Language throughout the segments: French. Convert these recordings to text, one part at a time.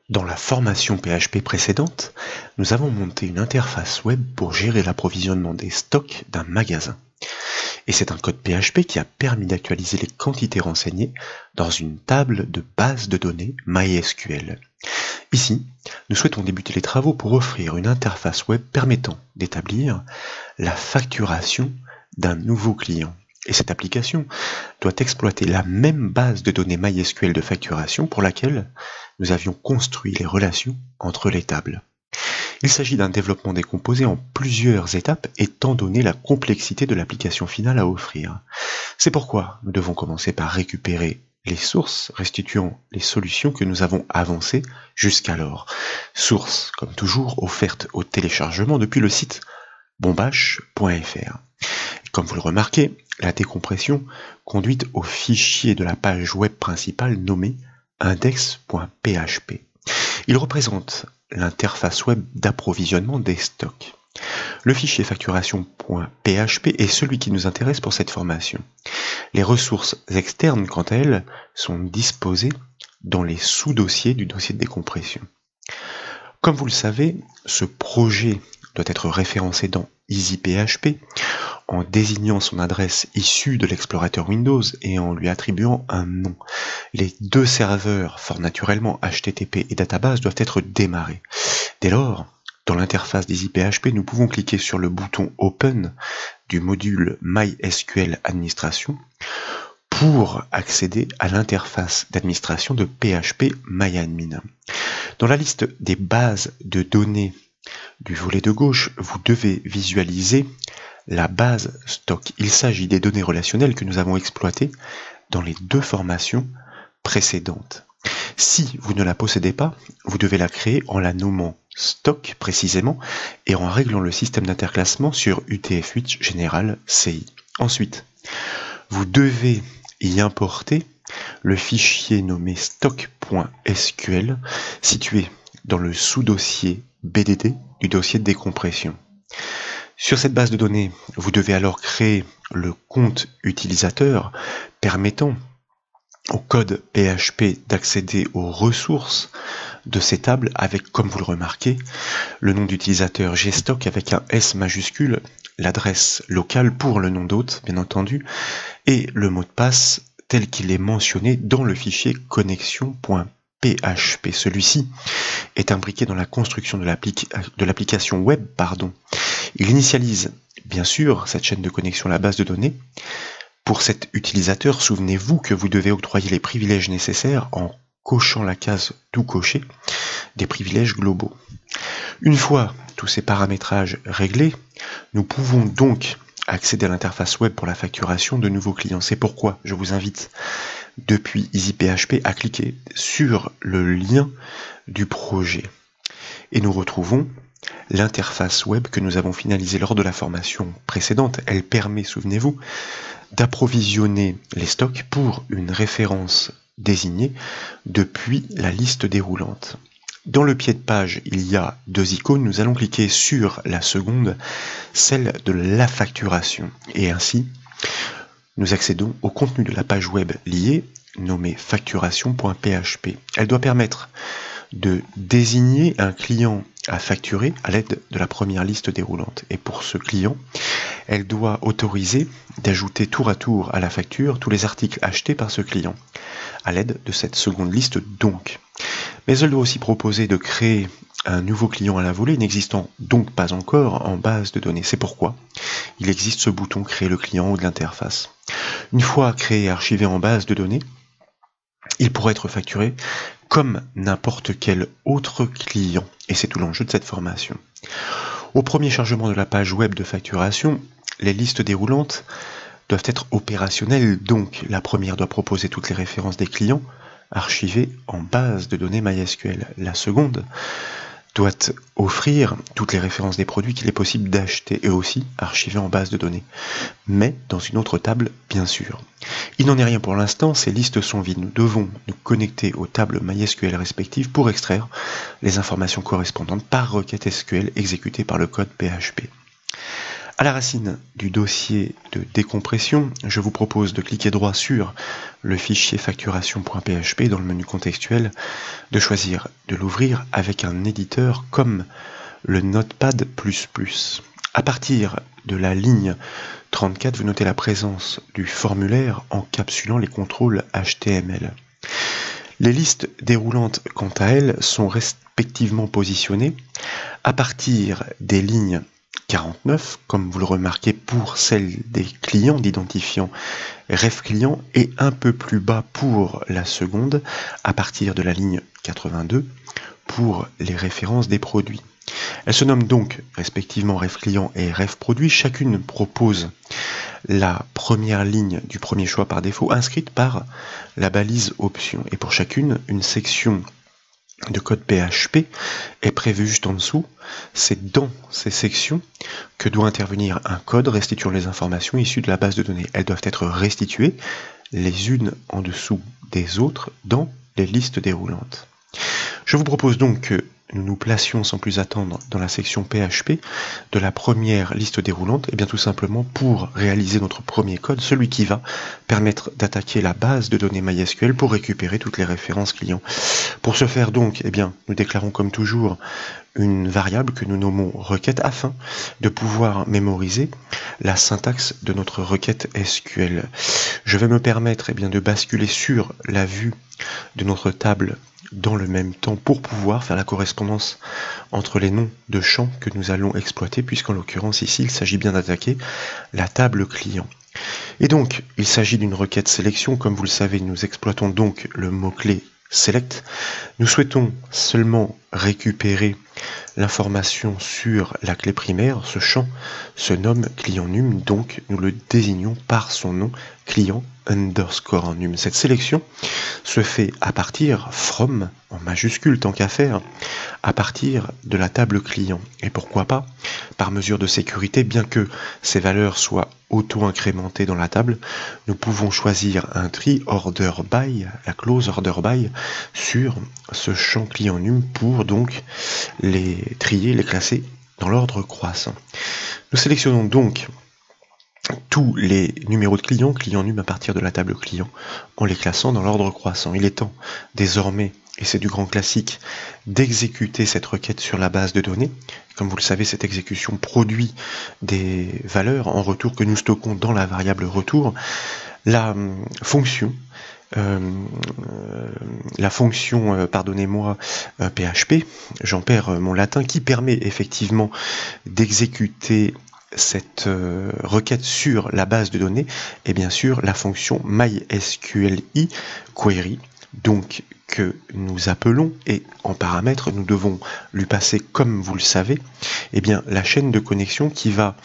Dans la formation PHP précédente, nous avons monté une interface web pour gérer l'approvisionnement des stocks d'un magasin. Et c'est un code PHP qui a permis d'actualiser les quantités renseignées dans une table de base de données MySQL. Ici, nous souhaitons débuter les travaux pour offrir une interface web permettant d'établir la facturation d'un nouveau client. Et cette application doit exploiter la même base de données MySQL de facturation pour laquelle nous avions construit les relations entre les tables. Il s'agit d'un développement décomposé en plusieurs étapes étant donné la complexité de l'application finale à offrir. C'est pourquoi nous devons commencer par récupérer les sources restituant les solutions que nous avons avancées jusqu'alors. Sources, comme toujours, offertes au téléchargement depuis le site bombache.fr. Comme vous le remarquez, la décompression conduit au fichier de la page web principale nommé index.php. Il représente l'interface web d'approvisionnement des stocks. Le fichier facturation.php est celui qui nous intéresse pour cette formation. Les ressources externes, quant à elles, sont disposées dans les sous-dossiers du dossier de décompression. Comme vous le savez, ce projet doit être référencé dans EasyPHP en désignant son adresse issue de l'explorateur Windows et en lui attribuant un nom. Les deux serveurs, fort naturellement HTTP et database, doivent être démarrés. Dès lors, dans l'interface d'EasyPHP, nous pouvons cliquer sur le bouton Open du module MySQL Administration pour accéder à l'interface d'administration de PHP MyAdmin. Dans la liste des bases de données du volet de gauche, vous devez visualiser la base stock. Il s'agit des données relationnelles que nous avons exploitées dans les deux formations précédentes. Si vous ne la possédez pas, vous devez la créer en la nommant stock précisément et en réglant le système d'interclassement sur UTF-8 General CI. Ensuite, vous devez y importer le fichier nommé stock.sql situé dans le sous-dossier BDD du dossier de décompression. Sur cette base de données, vous devez alors créer le compte utilisateur permettant au code PHP d'accéder aux ressources de ces tables avec, comme vous le remarquez, le nom d'utilisateur gstock avec un S majuscule, l'adresse locale pour le nom d'hôte, bien entendu, et le mot de passe tel qu'il est mentionné dans le fichier connexion.php. Celui-ci est imbriqué dans la construction de l'application web. Il initialise, bien sûr, cette chaîne de connexion à la base de données. Pour cet utilisateur, souvenez-vous que vous devez octroyer les privilèges nécessaires en cochant la case « Tout cocher » des privilèges globaux. Une fois tous ces paramétrages réglés, nous pouvons donc accéder à l'interface web pour la facturation de nouveaux clients. C'est pourquoi je vous invite depuis EasyPHP à cliquer sur le lien du projet. Et nous retrouvons l'interface web que nous avons finalisée lors de la formation précédente. Elle permet, souvenez-vous, d'approvisionner les stocks pour une référence désignée depuis la liste déroulante. Dans le pied de page, il y a deux icônes. Nous allons cliquer sur la seconde, celle de la facturation. Et ainsi, nous accédons au contenu de la page web liée, nommée facturation.php. Elle doit permettre de désigner un client à facturer à l'aide de la première liste déroulante. Et pour ce client, elle doit autoriser d'ajouter tour à tour à la facture tous les articles achetés par ce client, à l'aide de cette seconde liste donc. Mais elle doit aussi proposer de créer un nouveau client à la volée, n'existant donc pas encore en base de données. C'est pourquoi il existe ce bouton « Créer le client » en haut de l'interface. Une fois créé et archivé en base de données, il pourra être facturé comme n'importe quel autre client. Et c'est tout l'enjeu de cette formation. Au premier chargement de la page web de facturation, les listes déroulantes doivent être opérationnelles. Donc, la première doit proposer toutes les références des clients archivées en base de données MySQL. La seconde doit offrir toutes les références des produits qu'il est possible d'acheter et aussi archivés en base de données, mais dans une autre table, bien sûr. Il n'en est rien pour l'instant, ces listes sont vides. Nous devons nous connecter aux tables MySQL respectives pour extraire les informations correspondantes par requête SQL exécutée par le code PHP. À la racine du dossier de décompression, je vous propose de cliquer droit sur le fichier facturation.php dans le menu contextuel, de choisir de l'ouvrir avec un éditeur comme le Notepad++. À partir de la ligne 34, vous notez la présence du formulaire encapsulant les contrôles HTML. Les listes déroulantes, quant à elles, sont respectivement positionnées à partir des lignes 49, comme vous le remarquez pour celle des clients d'identifiant ref client, et un peu plus bas pour la seconde, à partir de la ligne 82, pour les références des produits. Elles se nomment donc respectivement ref client et ref produit. Chacune propose la première ligne du premier choix par défaut, inscrite par la balise option. Et pour chacune, une section de code PHP est prévue juste en dessous. C'est dans ces sections que doit intervenir un code restituant les informations issues de la base de données. Elles doivent être restituées les unes en dessous des autres dans les listes déroulantes. Je vous propose donc que nous nous placions sans plus attendre dans la section PHP de la première liste déroulante, et bien tout simplement pour réaliser notre premier code, celui qui va permettre d'attaquer la base de données MySQL pour récupérer toutes les références clients. Pour ce faire donc, eh bien, nous déclarons comme toujours une variable que nous nommons requête afin de pouvoir mémoriser la syntaxe de notre requête SQL. Je vais me permettre de basculer sur la vue de notre table dans le même temps pour pouvoir faire la correspondance entre les noms de champs que nous allons exploiter, puisqu'en l'occurrence ici il s'agit bien d'attaquer la table client. Et donc il s'agit d'une requête sélection. Comme vous le savez, nous exploitons donc le mot-clé select. Nous souhaitons seulement récupérer l'information sur la clé primaire. Ce champ se nomme client num, donc nous le désignons par son nom, client underscore num. Cette sélection se fait à partir from, en majuscule tant qu'à faire, à partir de la table client. Et pourquoi pas, par mesure de sécurité, bien que ces valeurs soient auto-incrémentées dans la table, nous pouvons choisir un tree order by, la clause order by, sur ce champ client num pour donc les trier, les classer dans l'ordre croissant. Nous sélectionnons donc tous les numéros de clients, client num à partir de la table client, en les classant dans l'ordre croissant. Il est temps désormais, et c'est du grand classique, d'exécuter cette requête sur la base de données. Comme vous le savez, cette exécution produit des valeurs en retour que nous stockons dans la variable retour. La fonction, PHP, j'en perds mon latin, qui permet effectivement d'exécuter cette requête sur la base de données est bien sûr la fonction MySQLi query, donc que nous appelons, et en paramètre nous devons lui passer, comme vous le savez, la chaîne de connexion qui va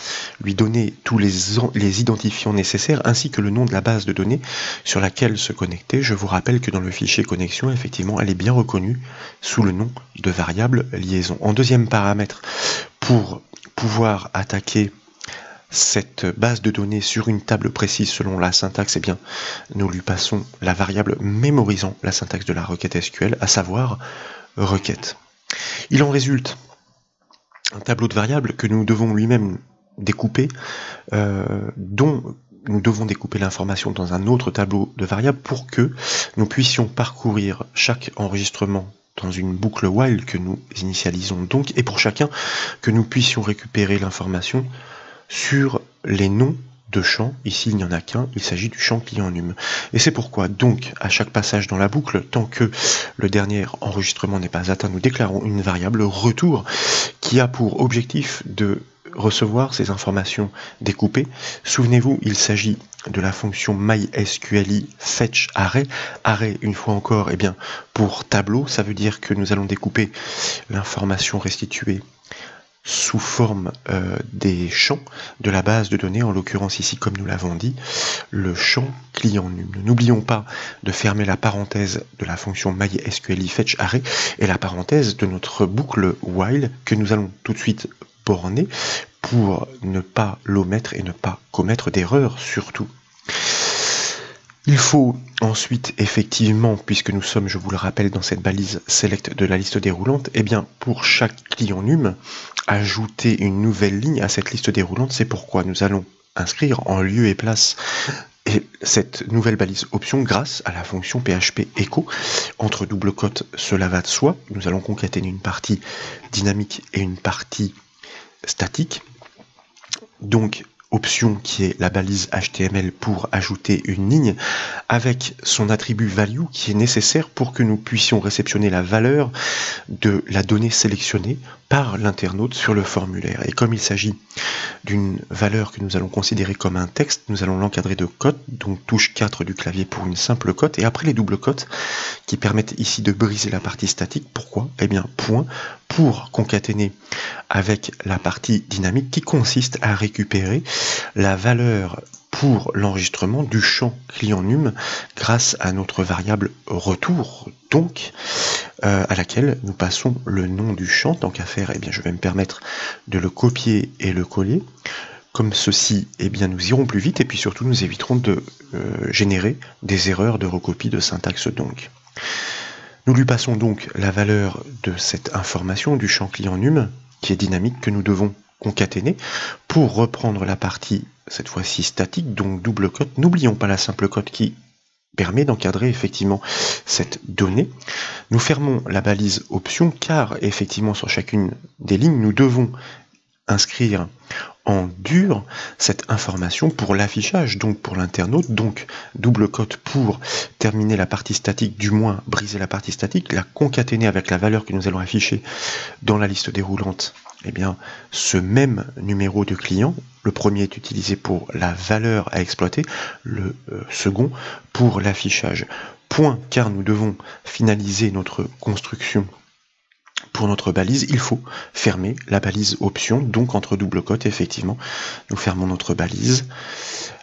lui donner tous les identifiants nécessaires ainsi que le nom de la base de données sur laquelle se connecter. Je vous rappelle que dans le fichier connexion, effectivement, elle est bien reconnue sous le nom de variable liaison. En deuxième paramètre, pour pouvoir attaquer cette base de données sur une table précise selon la syntaxe, nous lui passons la variable mémorisant la syntaxe de la requête SQL, à savoir requête. Il en résulte un tableau de variables que nous devons lui-même découper, dont nous devons découper l'information dans un autre tableau de variables pour que nous puissions parcourir chaque enregistrement dans une boucle while que nous initialisons donc, et pour chacun que nous puissions récupérer l'information sur les noms de champs. Ici il n'y en a qu'un, il s'agit du champ client num. Et c'est pourquoi donc à chaque passage dans la boucle, tant que le dernier enregistrement n'est pas atteint, nous déclarons une variable retour qui a pour objectif de recevoir ces informations découpées. Souvenez-vous, il s'agit de la fonction MySQLi fetch array. Array, une fois encore, pour tableau, ça veut dire que nous allons découper l'information restituée sous forme des champs de la base de données, en l'occurrence ici, comme nous l'avons dit, le champ client num. N'oublions pas de fermer la parenthèse de la fonction MySQLi fetch array et la parenthèse de notre boucle while que nous allons tout de suite borner pour ne pas l'omettre et ne pas commettre d'erreur surtout. Il faut ensuite, effectivement, puisque nous sommes, je vous le rappelle, dans cette balise select de la liste déroulante, pour chaque client num, ajouter une nouvelle ligne à cette liste déroulante. C'est pourquoi nous allons inscrire en lieu et place cette nouvelle balise option grâce à la fonction PHP echo. Entre double cotes, cela va de soi. Nous allons concaténer une partie dynamique et une partie statique. Donc, option qui est la balise HTML pour ajouter une ligne avec son attribut value qui est nécessaire pour que nous puissions réceptionner la valeur de la donnée sélectionnée par l'internaute sur le formulaire. Et comme il s'agit d'une valeur que nous allons considérer comme un texte, nous allons l'encadrer de cotes, donc touche 4 du clavier pour une simple cote, et après les doubles cotes qui permettent ici de briser la partie statique. Pourquoi? Eh bien, point pour concaténer avec la partie dynamique qui consiste à récupérer la valeur pour l'enregistrement du champ client num grâce à notre variable retour, donc à laquelle nous passons le nom du champ. Tant qu'à faire, eh bien, je vais me permettre de le copier et le coller. Comme ceci, eh bien, nous irons plus vite et puis surtout nous éviterons de générer des erreurs de recopie de syntaxe donc. Nous lui passons donc la valeur de cette information du champ client num qui est dynamique que nous devons concaténer pour reprendre la partie cette fois-ci statique, donc double cote. N'oublions pas la simple cote qui permet d'encadrer effectivement cette donnée. Nous fermons la balise option car effectivement sur chacune des lignes nous devons inscrire en dur cette information pour l'affichage, donc pour l'internaute, donc double cote pour terminer la partie statique, du moins briser la partie statique, la concaténer avec la valeur que nous allons afficher dans la liste déroulante. Eh bien, ce même numéro de client, le premier est utilisé pour la valeur à exploiter, le second pour l'affichage. Point, car nous devons finaliser notre construction. Pour notre balise, il faut fermer la balise option, donc entre double cotes, effectivement, nous fermons notre balise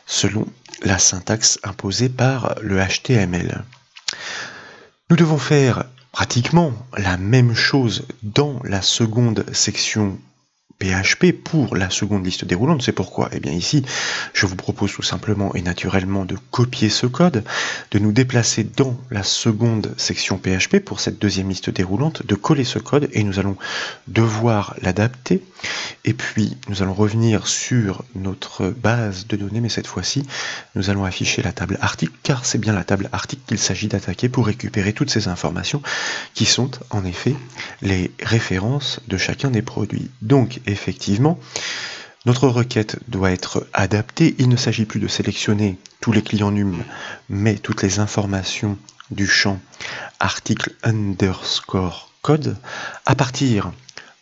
selon la syntaxe imposée par le HTML. Nous devons faire pratiquement la même chose dans la seconde section PHP pour la seconde liste déroulante. C'est pourquoi, eh bien ici, je vous propose tout simplement et naturellement de copier ce code, de nous déplacer dans la seconde section PHP pour cette deuxième liste déroulante, de coller ce code et nous allons devoir l'adapter. Et puis, nous allons revenir sur notre base de données, mais cette fois-ci, nous allons afficher la table article, car c'est bien la table article qu'il s'agit d'attaquer pour récupérer toutes ces informations qui sont en effet les références de chacun des produits. Donc, effectivement, notre requête doit être adaptée. Il ne s'agit plus de sélectionner tous les clients num, mais toutes les informations du champ article underscore code à partir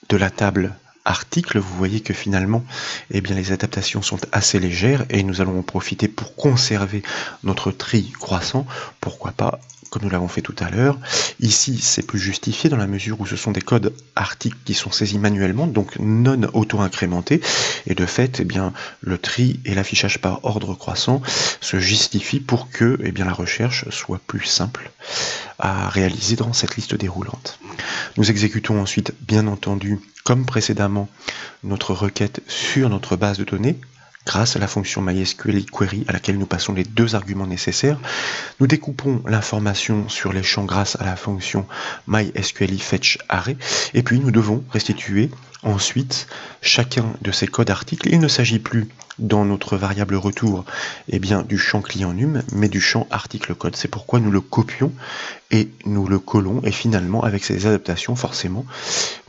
de la table article. Vous voyez que finalement, eh bien, les adaptations sont assez légères et nous allons en profiter pour conserver notre tri croissant. Pourquoi pas, comme nous l'avons fait tout à l'heure. Ici, c'est plus justifié dans la mesure où ce sont des codes articles qui sont saisis manuellement, donc non auto-incrémentés. Et de fait, eh bien, le tri et l'affichage par ordre croissant se justifient pour que eh bien, la recherche soit plus simple à réaliser dans cette liste déroulante. Nous exécutons ensuite, bien entendu, comme précédemment, notre requête sur notre base de données, grâce à la fonction MySQL query à laquelle nous passons les deux arguments nécessaires. Nous découpons l'information sur les champs grâce à la fonction MySQL fetch array, et puis nous devons restituer ensuite chacun de ces codes articles. Il ne s'agit plus dans notre variable retour eh bien, du champ client num, mais du champ article code. C'est pourquoi nous le copions et nous le collons, et finalement avec ces adaptations, forcément,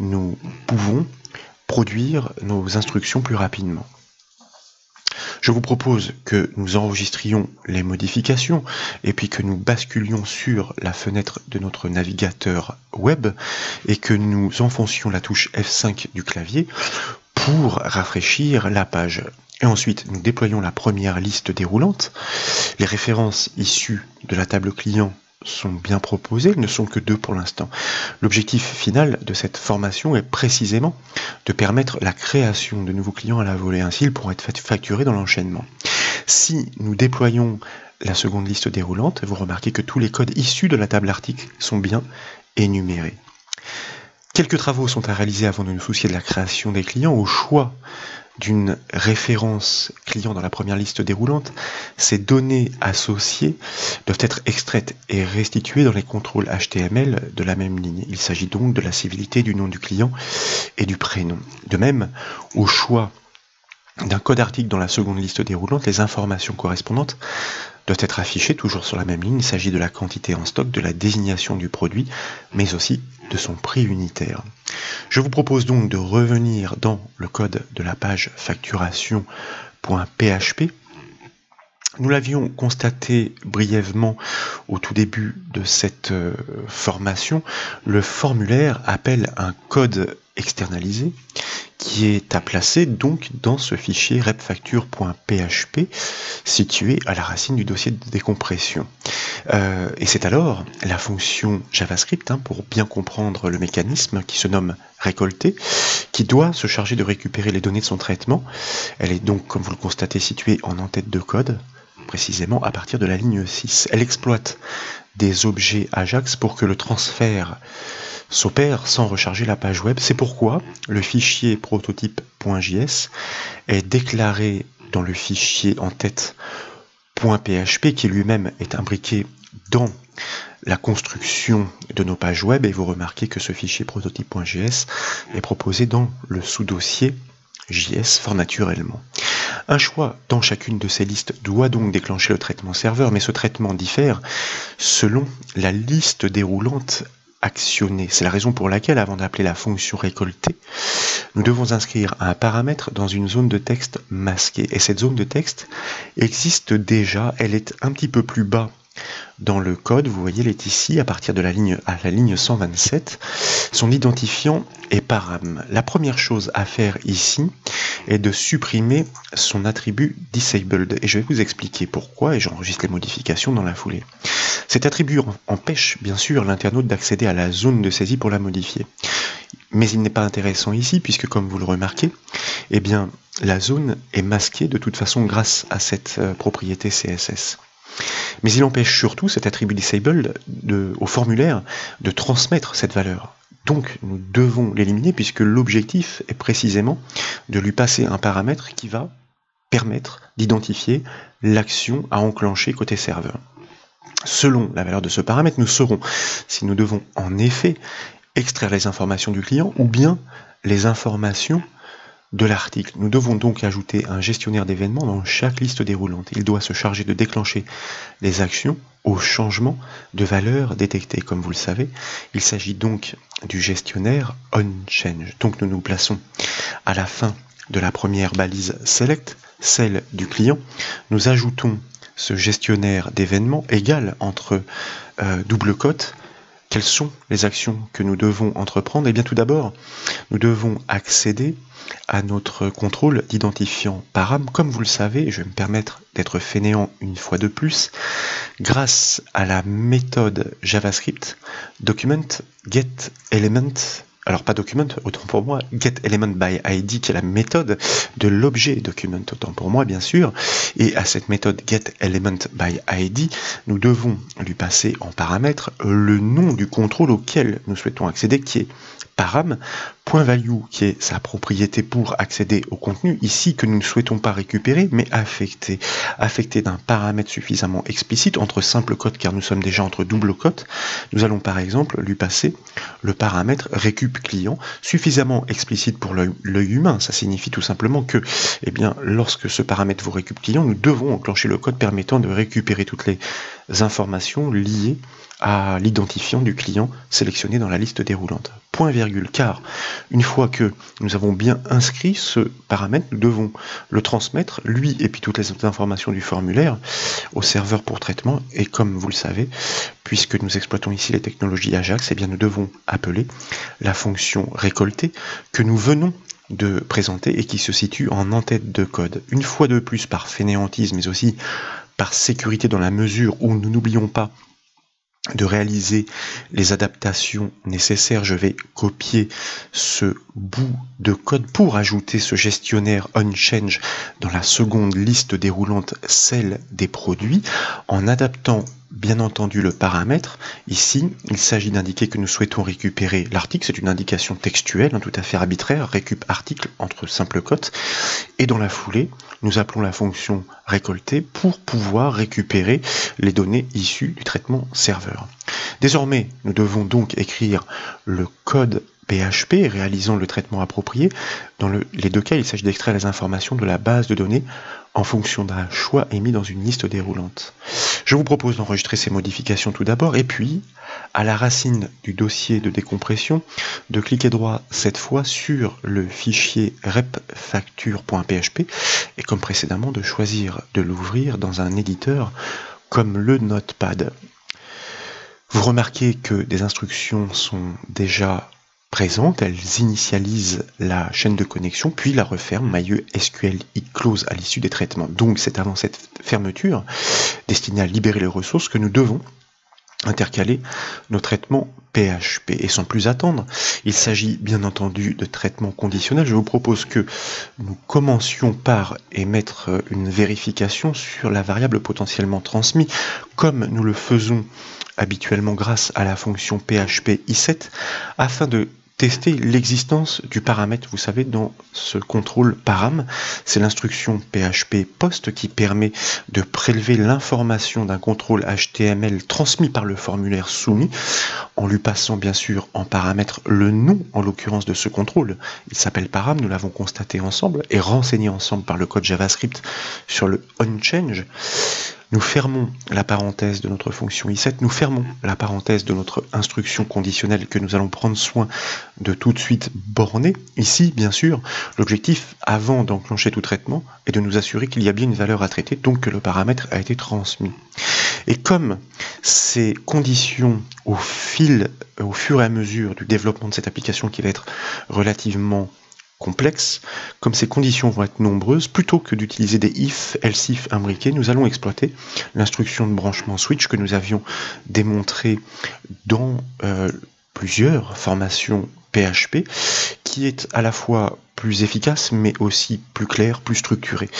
nous pouvons produire nos instructions plus rapidement. Je vous propose que nous enregistrions les modifications et puis que nous basculions sur la fenêtre de notre navigateur web et que nous enfoncions la touche F5 du clavier pour rafraîchir la page. Et ensuite, nous déployons la première liste déroulante. Les références issues de la table client sont bien proposées, elles ne sont que deux pour l'instant. L'objectif final de cette formation est précisément de permettre la création de nouveaux clients à la volée, ainsi ils pourront être facturés dans l'enchaînement. Si nous déployons la seconde liste déroulante, vous remarquez que tous les codes issus de la table article sont bien énumérés. Quelques travaux sont à réaliser avant de nous soucier de la création des clients. Au choix d'une référence client dans la première liste déroulante, ces données associées doivent être extraites et restituées dans les contrôles HTML de la même ligne. Il s'agit donc de la civilité du nom du client et du prénom. De même, au choix d'un code article dans la seconde liste déroulante, les informations correspondantes doivent être affichées toujours sur la même ligne. Il s'agit de la quantité en stock, de la désignation du produit, mais aussi de son prix unitaire. Je vous propose donc de revenir dans le code de la page facturation.php. Nous l'avions constaté brièvement au tout début de cette formation, le formulaire appelle un code externalisé qui est à placer donc dans ce fichier repfacture.php situé à la racine du dossier de décompression. Et c'est alors la fonction JavaScript, pour bien comprendre le mécanisme, qui se nomme récolter, qui doit se charger de récupérer les données de son traitement. Elle est donc, comme vous le constatez, située en en-tête de code, précisément à partir de la ligne 6. Elle exploite des objets Ajax pour que le transfert s'opère sans recharger la page web. C'est pourquoi le fichier prototype.js est déclaré dans le fichier en tête.php qui lui-même est imbriqué dans la construction de nos pages web, et vous remarquez que ce fichier prototype.js est proposé dans le sous-dossier JS fort naturellement. Un choix dans chacune de ces listes doit donc déclencher le traitement serveur, mais ce traitement diffère selon la liste déroulante actionnée. C'est la raison pour laquelle, avant d'appeler la fonction récolter, nous devons inscrire un paramètre dans une zone de texte masquée. Et cette zone de texte existe déjà, elle est un petit peu plus bas dans le code, vous voyez, elle est ici, à partir de la ligne 127. Son identifiant est param. La première chose à faire ici est de supprimer son attribut disabled. Et je vais vous expliquer pourquoi, et j'enregistre les modifications dans la foulée. Cet attribut empêche bien sûr l'internaute d'accéder à la zone de saisie pour la modifier. Mais il n'est pas intéressant ici, puisque comme vous le remarquez, eh bien, la zone est masquée de toute façon grâce à cette propriété CSS. Mais il empêche surtout cet attribut disabled au formulaire de transmettre cette valeur. Donc nous devons l'éliminer, puisque l'objectif est précisément de lui passer un paramètre qui va permettre d'identifier l'action à enclencher côté serveur. Selon la valeur de ce paramètre, nous saurons si nous devons en effet extraire les informations du client ou bien les informations de l'article. Nous devons donc ajouter un gestionnaire d'événements dans chaque liste déroulante. Il doit se charger de déclencher les actions au changement de valeur détectée. Comme vous le savez, il s'agit donc du gestionnaire onChange. Donc nous nous plaçons à la fin de la première balise select, celle du client. Nous ajoutons ce gestionnaire d'événements égal entre double cote. Quelles sont les actions que nous devons entreprendre? Eh bien tout d'abord, nous devons accéder à notre contrôle d'identifiant param. Comme vous le savez, je vais me permettre d'être fainéant une fois de plus, grâce à la méthode JavaScript document get element, alors pas document, autant pour moi, get element by id, qui est la méthode de l'objet document, autant pour moi bien sûr, et à cette méthode get element by id, nous devons lui passer en paramètre le nom du contrôle auquel nous souhaitons accéder, qui est param.value, qui est sa propriété pour accéder au contenu, ici que nous ne souhaitons pas récupérer, mais affecter d'un paramètre suffisamment explicite, entre simple cote, car nous sommes déjà entre double cote. Nous allons par exemple lui passer le paramètre récup client, suffisamment explicite pour l'œil humain. Ça signifie tout simplement que, eh bien, lorsque ce paramètre vaut récup client, nous devons enclencher le code permettant de récupérer toutes les informations liées à l'identifiant du client sélectionné dans la liste déroulante. Point virgule, car une fois que nous avons bien inscrit ce paramètre, nous devons le transmettre, lui et puis toutes les autres informations du formulaire, au serveur pour traitement. Et comme vous le savez, puisque nous exploitons ici les technologies Ajax, eh bien nous devons appeler la fonction récolter que nous venons de présenter et qui se situe en en-tête de code. Une fois de plus, par fainéantisme, mais aussi par sécurité, dans la mesure où nous n'oublions pas de réaliser les adaptations nécessaires, je vais copier ce bout de code pour ajouter ce gestionnaire onChange dans la seconde liste déroulante, celle des produits, en adaptant bien entendu le paramètre. Ici, il s'agit d'indiquer que nous souhaitons récupérer l'article. C'est une indication textuelle, tout à fait arbitraire, récup article entre simples cotes. Et dans la foulée, nous appelons la fonction récolter pour pouvoir récupérer les données issues du traitement serveur. Désormais, nous devons donc écrire le code PHP réalisant le traitement approprié. Dans les deux cas, il s'agit d'extraire les informations de la base de données en fonction d'un choix émis dans une liste déroulante. Je vous propose d'enregistrer ces modifications tout d'abord, et puis, à la racine du dossier de décompression, de cliquer droit cette fois sur le fichier repfacture.php, et comme précédemment, de choisir de l'ouvrir dans un éditeur comme le Notepad. Vous remarquez que des instructions sont déjà présentes, elles initialisent la chaîne de connexion, puis la referment, MySQL close à l'issue des traitements. Donc c'est avant cette fermeture, destinée à libérer les ressources, que nous devons intercaler nos traitements PHP. Et sans plus attendre, il s'agit bien entendu de traitements conditionnels. Je vous propose que nous commencions par émettre une vérification sur la variable potentiellement transmise, comme nous le faisons habituellement grâce à la fonction PHP i7, afin de tester l'existence du paramètre. Vous savez, dans ce contrôle param, c'est l'instruction PHP post qui permet de prélever l'information d'un contrôle HTML transmis par le formulaire soumis, en lui passant bien sûr en paramètre le nom, en l'occurrence de ce contrôle. Il s'appelle param, nous l'avons constaté ensemble et renseigné ensemble par le code JavaScript sur le onChange. Nous fermons la parenthèse de notre fonction i7, nous fermons la parenthèse de notre instruction conditionnelle que nous allons prendre soin de tout de suite borner. Ici, bien sûr, l'objectif, avant d'enclencher tout traitement, est de nous assurer qu'il y a bien une valeur à traiter, donc que le paramètre a été transmis. Et comme ces conditions, au fur et à mesure du développement de cette application qui va être relativement complexe, comme ces conditions vont être nombreuses, plutôt que d'utiliser des if, else if imbriqués, nous allons exploiter l'instruction de branchement switch que nous avions démontré dans plusieurs formations PHP, qui est à la fois plus efficace, mais aussi plus clair, plus structuré.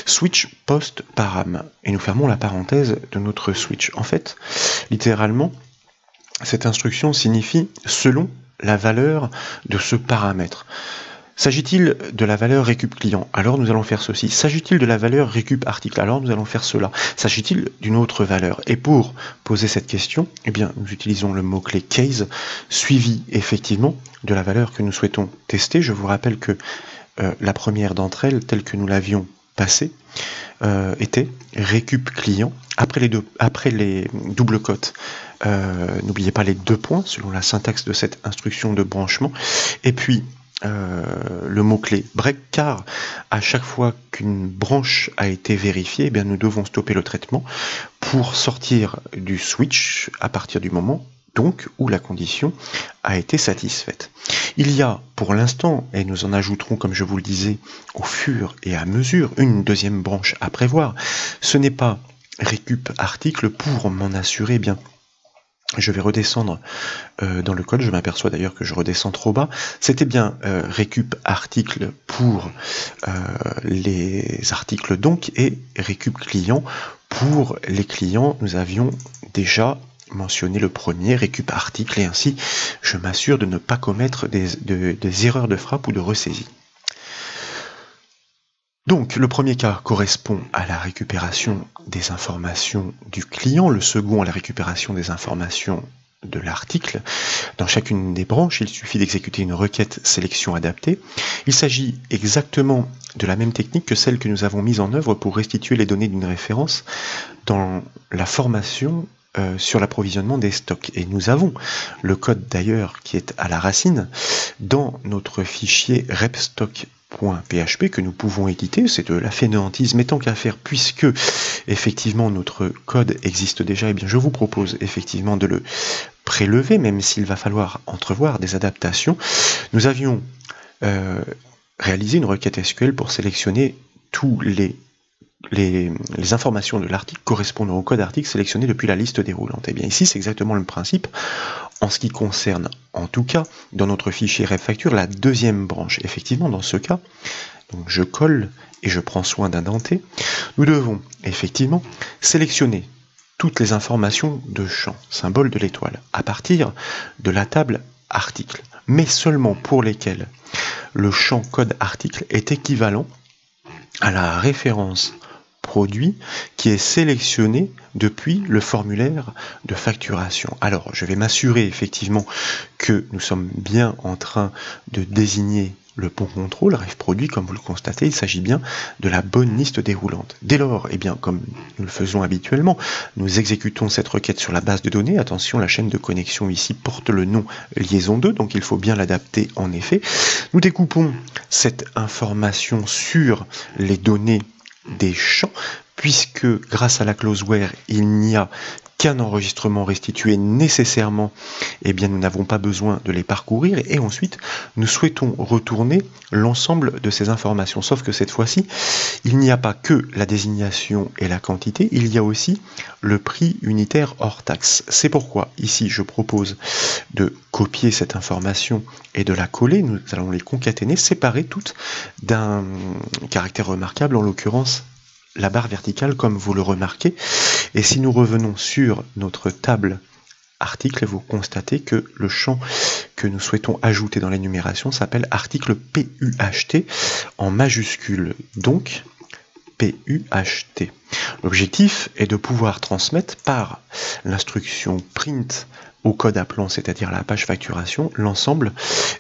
Switch post param, et nous fermons la parenthèse de notre switch. En fait, littéralement, cette instruction signifie selon la valeur de ce paramètre. S'agit-il de la valeur récup client? Alors nous allons faire ceci. S'agit-il de la valeur récup article? Alors nous allons faire cela. S'agit-il d'une autre valeur? Et pour poser cette question, eh bien, nous utilisons le mot-clé case, suivi effectivement de la valeur que nous souhaitons tester. Je vous rappelle que la première d'entre elles, telle que nous l'avions passée, était récup client. Après les doubles cotes, n'oubliez pas les 2 points selon la syntaxe de cette instruction de branchement. Et puis le mot-clé break, car à chaque fois qu'une branche a été vérifiée, eh bien, nous devons stopper le traitement pour sortir du switch à partir du moment donc où la condition a été satisfaite. Il y a pour l'instant, et nous en ajouterons comme je vous le disais au fur et à mesure, une deuxième branche à prévoir. Ce n'est pas récup article pour m'en assurer, eh bien je vais redescendre dans le code, je m'aperçois d'ailleurs que je redescends trop bas. C'était bien récup article pour les articles donc, et récup client pour les clients. Nous avions déjà mentionné le premier, récup article, et ainsi je m'assure de ne pas commettre des erreurs de frappe ou de ressaisie. Donc, le premier cas correspond à la récupération des informations du client, le second à la récupération des informations de l'article. Dans chacune des branches, il suffit d'exécuter une requête sélection adaptée. Il s'agit exactement de la même technique que celle que nous avons mise en œuvre pour restituer les données d'une référence dans la formation sur l'approvisionnement des stocks. Et nous avons le code d'ailleurs qui est à la racine dans notre fichier repstock.php que nous pouvons éditer. C'est de la fainéantise, mais tant qu'à faire, puisque effectivement notre code existe déjà, et bien je vous propose effectivement de le prélever, même s'il va falloir entrevoir des adaptations. Nous avions réalisé une requête SQL pour sélectionner tous les informations de l'article correspondant au code article sélectionné depuis la liste déroulante. Et bien ici, c'est exactement le principe en ce qui concerne, en tout cas, dans notre fichier repfacture, la deuxième branche. Effectivement, dans ce cas, donc je colle et je prends soin d'indenter. Nous devons effectivement sélectionner toutes les informations de champ, symbole de l'étoile, à partir de la table article, mais seulement pour lesquels le champ code article est équivalent à la référence produit qui est sélectionné depuis le formulaire de facturation. Alors, je vais m'assurer effectivement que nous sommes bien en train de désigner le bon contrôle, ref produit, comme vous le constatez, il s'agit bien de la bonne liste déroulante. Dès lors, eh bien, comme nous le faisons habituellement, nous exécutons cette requête sur la base de données. Attention, la chaîne de connexion ici porte le nom liaison 2, donc il faut bien l'adapter en effet. Nous découpons cette information sur les données des champs, puisque grâce à la clause where, il n'y a qu'un enregistrement restitué nécessairement, eh bien nous n'avons pas besoin de les parcourir, et ensuite nous souhaitons retourner l'ensemble de ces informations, sauf que cette fois-ci, il n'y a pas que la désignation et la quantité, il y a aussi le prix unitaire hors taxe. C'est pourquoi ici je propose de copier cette information et de la coller, nous allons les concaténer, séparer toutes d'un caractère remarquable, en l'occurrence la barre verticale comme vous le remarquez. Et si nous revenons sur notre table article, vous constatez que le champ que nous souhaitons ajouter dans l'énumération s'appelle article PUHT en majuscule, donc PUHT. L'objectif est de pouvoir transmettre par l'instruction print au code appelant, c'est-à-dire la page facturation, l'ensemble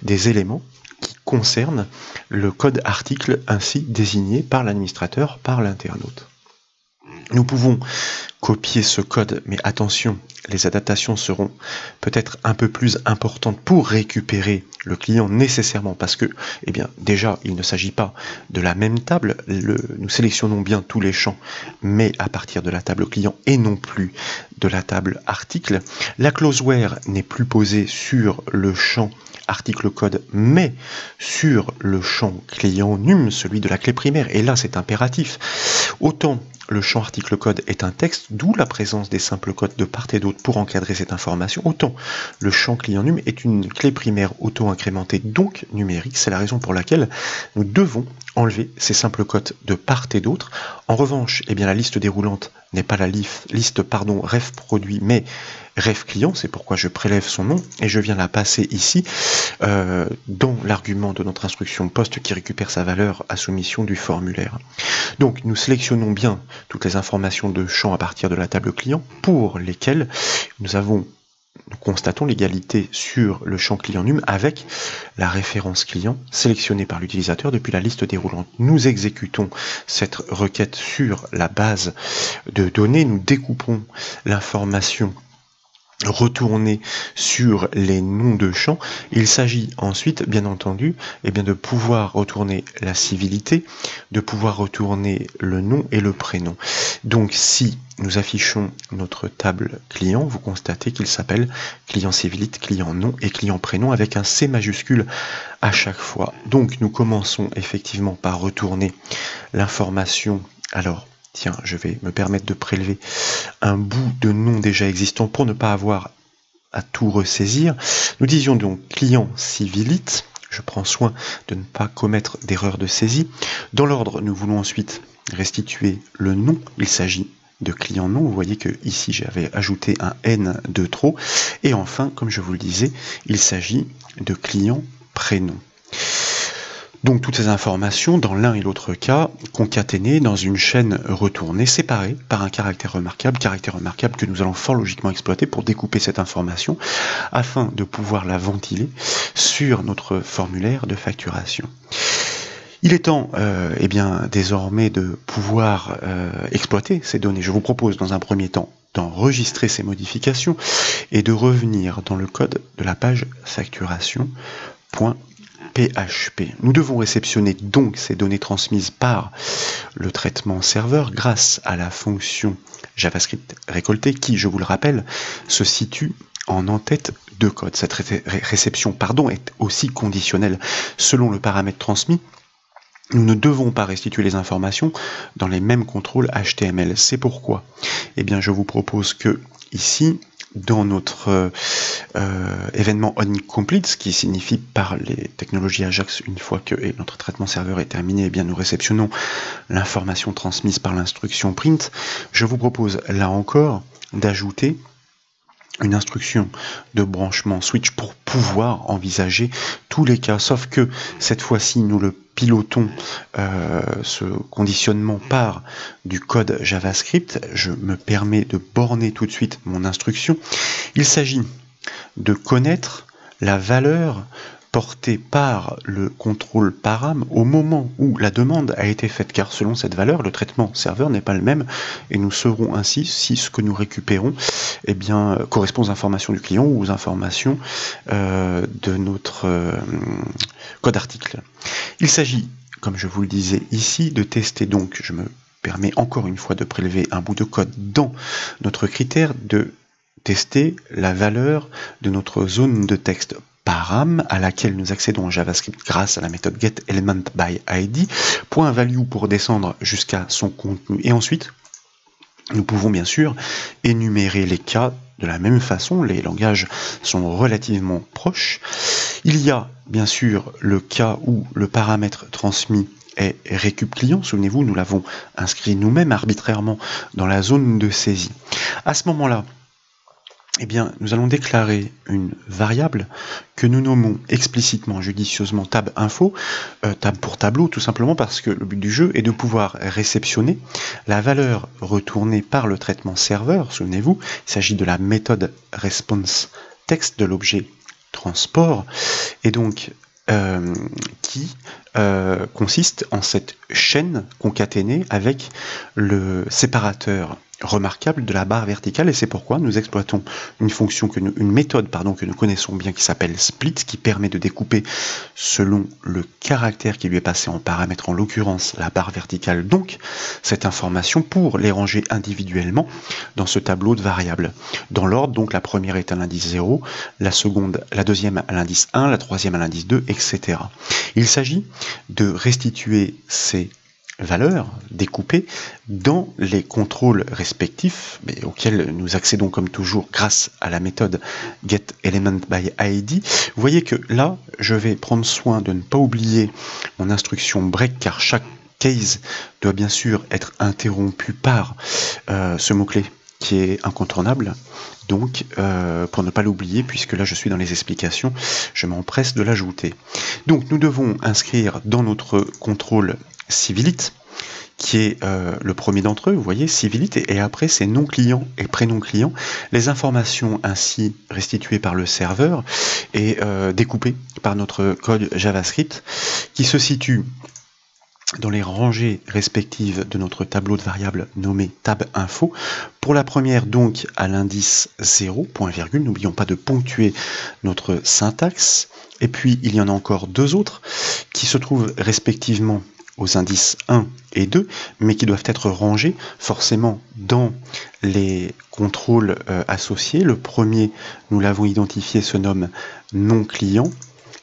des éléments qui concernent le code article ainsi désigné par l'administrateur, par l'internaute. Nous pouvons copier ce code, mais attention, les adaptations seront peut-être un peu plus importantes pour récupérer le client nécessairement, parce que, eh bien, déjà, il ne s'agit pas de la même table, nous sélectionnons bien tous les champs, mais à partir de la table client et non plus de la table article. La clause where n'est plus posée sur le champ article code, mais sur le champ client num, celui de la clé primaire, et là c'est impératif. Autant le champ article code est un texte, d'où la présence des simples codes de part et d'autre pour encadrer cette information, autant le champ client num est une clé primaire auto-incrémentée, donc numérique. C'est la raison pour laquelle nous devons enlever ces simples codes de part et d'autre. En revanche, eh bien, la liste déroulante n'est pas la liste ref produit, mais ref client, c'est pourquoi je prélève son nom et je viens la passer ici dans l'argument de notre instruction post qui récupère sa valeur à soumission du formulaire. Donc nous sélectionnons bien toutes les informations de champ à partir de la table client pour lesquelles nous constatons l'égalité sur le champ client num avec la référence client sélectionnée par l'utilisateur depuis la liste déroulante. Nous exécutons cette requête sur la base de données, nous découpons l'information retourner sur les noms de champs. Il s'agit ensuite, bien entendu, de pouvoir retourner la civilité, de pouvoir retourner le nom et le prénom. Donc si nous affichons notre table client, vous constatez qu'il s'appelle client civilite, client nom et client prénom avec un C majuscule à chaque fois. Donc nous commençons effectivement par retourner l'information. Alors, tiens, je vais me permettre de prélever un bout de nom déjà existant pour ne pas avoir à tout ressaisir. Nous disions donc client civilite. Je prends soin de ne pas commettre d'erreur de saisie. Dans l'ordre, nous voulons ensuite restituer le nom. Il s'agit de client nom. Vous voyez que ici j'avais ajouté un N de trop. Et enfin, comme je vous le disais, il s'agit de client prénom. Donc toutes ces informations, dans l'un et l'autre cas, concaténées dans une chaîne retournée, séparée par un caractère remarquable que nous allons fort logiquement exploiter pour découper cette information, afin de pouvoir la ventiler sur notre formulaire de facturation. Il est temps désormais de pouvoir exploiter ces données. Je vous propose dans un premier temps d'enregistrer ces modifications et de revenir dans le code de la page facturation.php. Nous devons réceptionner donc ces données transmises par le traitement serveur grâce à la fonction JavaScript récoltée qui, je vous le rappelle, se situe en en-tête de code. Cette réception est aussi conditionnelle selon le paramètre transmis. Nous ne devons pas restituer les informations dans les mêmes contrôles HTML. C'est pourquoi je vous propose que ici, dans notre événement onComplete, ce qui signifie par les technologies Ajax, une fois que notre traitement serveur est terminé, nous réceptionnons l'information transmise par l'instruction print. Je vous propose là encore d'ajouter une instruction de branchement switch pour pouvoir envisager tous les cas, sauf que cette fois-ci nous le pilotons ce conditionnement par du code JavaScript. Je me permets de borner tout de suite mon instruction. Il s'agit de connaître la valeur portée par le contrôle param au moment où la demande a été faite, car selon cette valeur, le traitement serveur n'est pas le même, et nous saurons ainsi si ce que nous récupérons correspond aux informations du client ou aux informations de notre code article. Il s'agit, comme je vous le disais ici, de tester, donc je me permets encore une fois de prélever un bout de code dans notre critère, de tester la valeur de notre zone de texte param à laquelle nous accédons en JavaScript grâce à la méthode getElementById, .value pour descendre jusqu'à son contenu. Et ensuite, nous pouvons bien sûr énumérer les cas de la même façon, les langages sont relativement proches. Il y a bien sûr le cas où le paramètre transmis est récup client, souvenez-vous, nous l'avons inscrit nous-mêmes arbitrairement dans la zone de saisie. À ce moment-là, eh bien, nous allons déclarer une variable que nous nommons explicitement, judicieusement tab info, tab pour tableau, tout simplement parce que le but du jeu est de pouvoir réceptionner la valeur retournée par le traitement serveur. Souvenez-vous, il s'agit de la méthode response text de l'objet transport, et donc qui consiste en cette chaîne concaténée avec le séparateur remarquable de la barre verticale, et c'est pourquoi nous exploitons une méthode que nous connaissons bien qui s'appelle split, qui permet de découper selon le caractère qui lui est passé en paramètre, en l'occurrence la barre verticale, donc cette information pour les ranger individuellement dans ce tableau de variables. Dans l'ordre, donc la première est à l'indice 0, la deuxième à l'indice 1, la troisième à l'indice 2, etc. Il s'agit de restituer ces valeurs découpées dans les contrôles respectifs, mais auxquels nous accédons comme toujours grâce à la méthode getElementById. Vous voyez que là, je vais prendre soin de ne pas oublier mon instruction break, car chaque case doit bien sûr être interrompu par ce mot-clé qui est incontournable. Donc, pour ne pas l'oublier, puisque là je suis dans les explications, je m'empresse de l'ajouter. Donc, nous devons inscrire dans notre contrôle civilite, qui est le premier d'entre eux, vous voyez, civilite, et après c'est nom client et prénom client, les informations ainsi restituées par le serveur et découpées par notre code JavaScript, qui se situe dans les rangées respectives de notre tableau de variables nommé tab info. Pour la première, donc, à l'indice 0, point virgule, n'oublions pas de ponctuer notre syntaxe. Et puis, il y en a encore deux autres qui se trouvent respectivement aux indices 1 et 2, mais qui doivent être rangés forcément dans les contrôles associés. Le premier, nous l'avons identifié, se nomme nom client,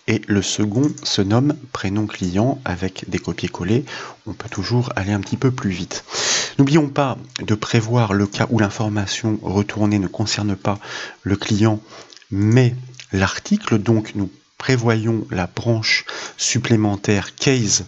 et le second se nomme prénom client avec des copier-coller. On peut toujours aller un petit peu plus vite. N'oublions pas de prévoir le cas où l'information retournée ne concerne pas le client, mais l'article. Donc nous prévoyons la branche supplémentaire case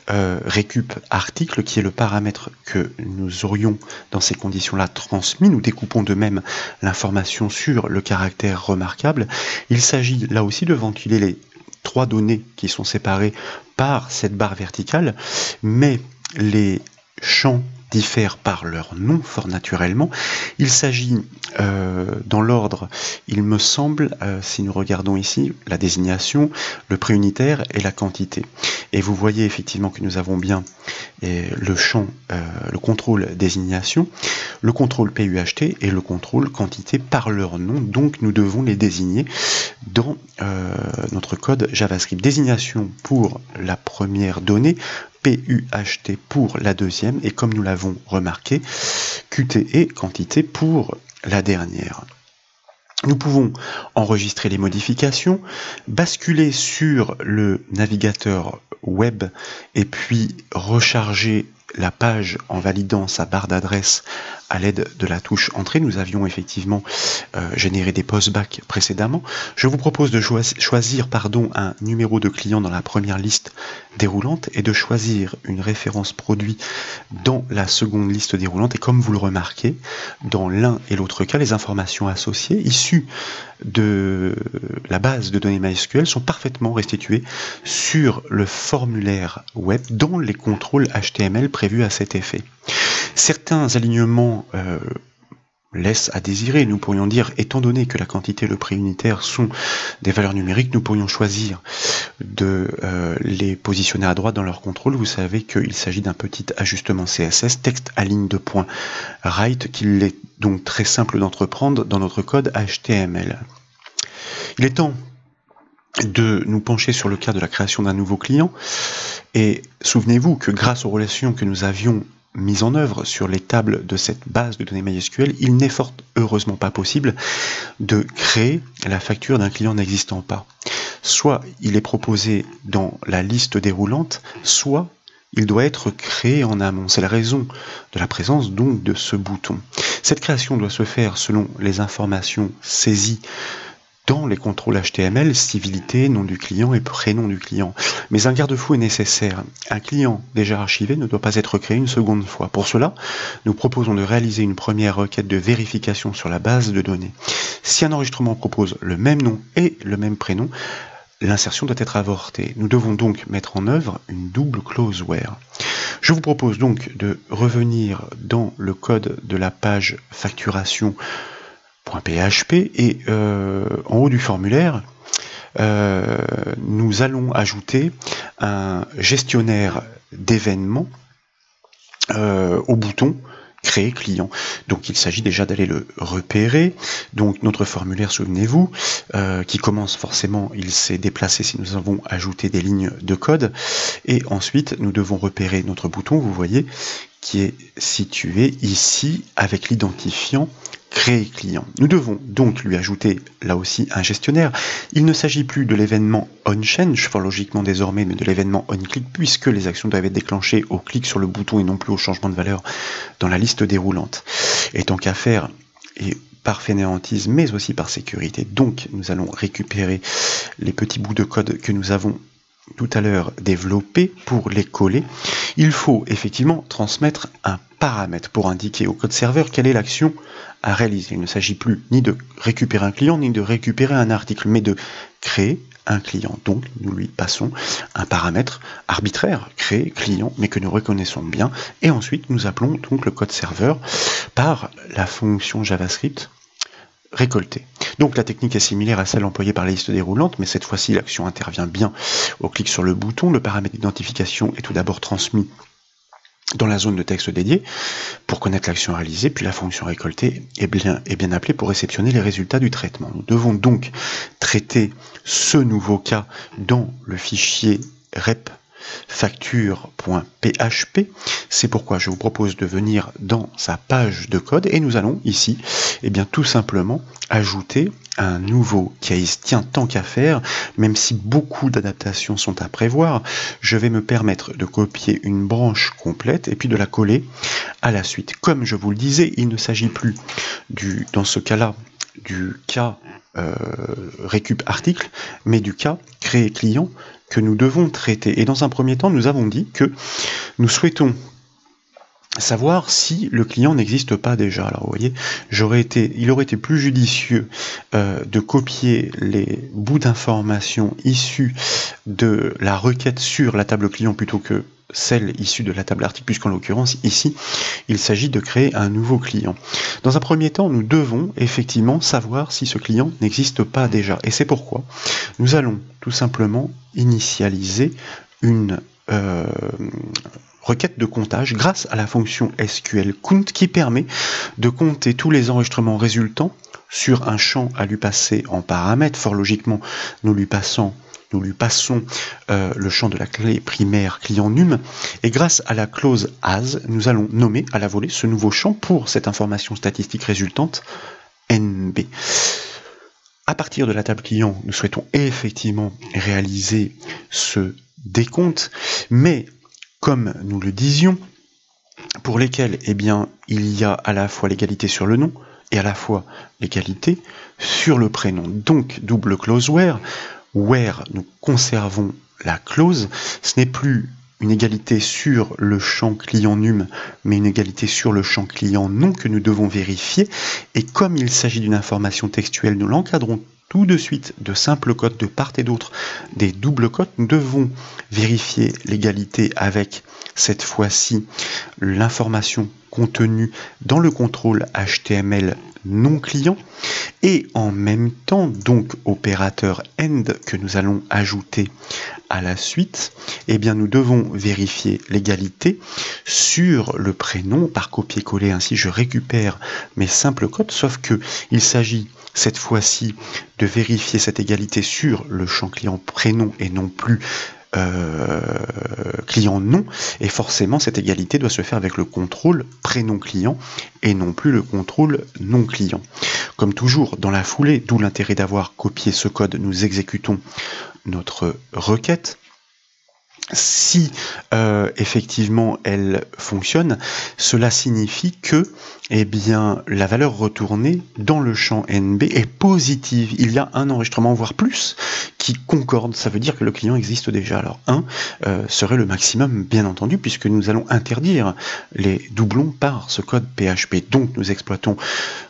récup article, qui est le paramètre que nous aurions dans ces conditions-là transmis. Nous découpons de même l'information sur le caractère remarquable. Il s'agit là aussi de ventiler les trois données qui sont séparées par cette barre verticale, mais les champs diffèrent par leur nom fort naturellement. Il s'agit dans l'ordre, il me semble, si nous regardons ici, la désignation, le prix unitaire et la quantité. Et vous voyez effectivement que nous avons bien le champ, le contrôle désignation, le contrôle PUHT et le contrôle quantité par leur nom, donc nous devons les désigner dans notre code JavaScript. Désignation pour la première donnée, PUHT pour la deuxième, et comme nous l'avons remarqué, QTE, quantité, pour la dernière. Nous pouvons enregistrer les modifications, basculer sur le navigateur web et puis recharger la page en validant sa barre d'adresse à l'aide de la touche Entrée. Nous avions effectivement généré des postbacks précédemment. Je vous propose de choisir un numéro de client dans la première liste déroulante et de choisir une référence produit dans la seconde liste déroulante. Et comme vous le remarquez, dans l'un et l'autre cas, les informations associées issues de la base de données MySQL sont parfaitement restituées sur le formulaire web dans les contrôles HTML prévus à cet effet. Certains alignements laissent à désirer. Nous pourrions dire, étant donné que la quantité et le prix unitaire sont des valeurs numériques, nous pourrions choisir de les positionner à droite dans leur contrôle. Vous savez qu'il s'agit d'un petit ajustement CSS, texte à ligne de point right, qu'il est donc très simple d'entreprendre dans notre code HTML. Il est temps de nous pencher sur le cas de la création d'un nouveau client. Et souvenez-vous que grâce aux relations que nous avions mises en œuvre sur les tables de cette base de données MySQL, il n'est fort heureusement pas possible de créer la facture d'un client n'existant pas. Soit il est proposé dans la liste déroulante, soit il doit être créé en amont. C'est la raison de la présence donc de ce bouton. Cette création doit se faire selon les informations saisies dans les contrôles HTML, civilité, nom du client et prénom du client. Mais un garde-fou est nécessaire. Un client déjà archivé ne doit pas être créé une seconde fois. Pour cela, nous proposons de réaliser une première requête de vérification sur la base de données. Si un enregistrement propose le même nom et le même prénom, l'insertion doit être avortée. Nous devons donc mettre en œuvre une double clause where. Je vous propose donc de revenir dans le code de la page facturation .php et en haut du formulaire, nous allons ajouter un gestionnaire d'événements au bouton créer client. Donc il s'agit déjà d'aller le repérer. Donc notre formulaire, souvenez-vous, qui commence forcément, il s'est déplacé si nous avons ajouté des lignes de code. Et ensuite, nous devons repérer notre bouton, vous voyez, qui est situé ici avec l'identifiant créer client. Nous devons donc lui ajouter là aussi un gestionnaire. Il ne s'agit plus de l'événement onChange, fort logiquement désormais, mais de l'événement onClick, puisque les actions doivent être déclenchées au clic sur le bouton et non plus au changement de valeur dans la liste déroulante. Et tant qu'à faire, et par fainéantise, mais aussi par sécurité, donc nous allons récupérer les petits bouts de code que nous avons tout à l'heure développés pour les coller. Il faut effectivement transmettre un paramètre pour indiquer au code serveur quelle est l'action à réaliser. Il ne s'agit plus ni de récupérer un client, ni de récupérer un article, mais de créer un client. Donc nous lui passons un paramètre arbitraire, créer client, mais que nous reconnaissons bien, et ensuite nous appelons donc le code serveur par la fonction JavaScript récolter. Donc la technique est similaire à celle employée par la liste déroulante, mais cette fois-ci l'action intervient bien au clic sur le bouton. Le paramètre d'identification est tout d'abord transmis dans la zone de texte dédiée pour connaître l'action réalisée, puis la fonction récoltée est bien appelée pour réceptionner les résultats du traitement. Nous devons donc traiter ce nouveau cas dans le fichier rep facture.php. C'est pourquoi je vous propose de venir dans sa page de code et nous allons ici tout simplement ajouter un nouveau case. Tiens, tant qu'à faire, même si beaucoup d'adaptations sont à prévoir, je vais me permettre de copier une branche complète et puis de la coller à la suite. Comme je vous le disais, il ne s'agit plus dans ce cas-là du cas récup article, mais du cas créer client que nous devons traiter. Et dans un premier temps, nous avons dit que nous souhaitons savoir si le client n'existe pas déjà. Alors vous voyez, il aurait été plus judicieux de copier les bouts d'informations issus de la requête sur la table client plutôt que celle issue de la table article, puisqu'en l'occurrence, ici, il s'agit de créer un nouveau client. Dans un premier temps, nous devons effectivement savoir si ce client n'existe pas déjà. Et c'est pourquoi nous allons tout simplement initialiser une requête de comptage grâce à la fonction SQL count qui permet de compter tous les enregistrements résultants sur un champ à lui passer en paramètre. Fort logiquement, nous lui passons le champ de la clé primaire client num, et grâce à la clause as, nous allons nommer à la volée ce nouveau champ pour cette information statistique résultante NB. À partir de la table client, nous souhaitons effectivement réaliser ce décompte, mais comme nous le disions, pour lesquels eh bien, il y a à la fois l'égalité sur le nom et à la fois l'égalité sur le prénom. Donc, double clause where nous conservons la clause, ce n'est plus une égalité sur le champ client num, mais une égalité sur le champ client nom que nous devons vérifier. Et comme il s'agit d'une information textuelle, nous l'encadrons tout de suite de simples cotes de part et d'autre des doubles cotes. Nous devons vérifier l'égalité avec, cette fois-ci, l'information contenue dans le contrôle HTML non client, et en même temps, donc opérateur end que nous allons ajouter à la suite, eh bien nous devons vérifier l'égalité sur le prénom par copier-coller. Ainsi je récupère mes simples codes, sauf que il s'agit cette fois-ci de vérifier cette égalité sur le champ client prénom et non plus client nom, et forcément cette égalité doit se faire avec le contrôle prénom client et non plus le contrôle non client. Comme toujours dans la foulée, d'où l'intérêt d'avoir copié ce code, nous exécutons notre requête. Si effectivement elle fonctionne, cela signifie que eh bien, la valeur retournée dans le champ NB est positive. Il y a un enregistrement, voire plus, qui concorde. Ça veut dire que le client existe déjà. Alors 1 serait le maximum, bien entendu, puisque nous allons interdire les doublons par ce code PHP. Donc nous exploitons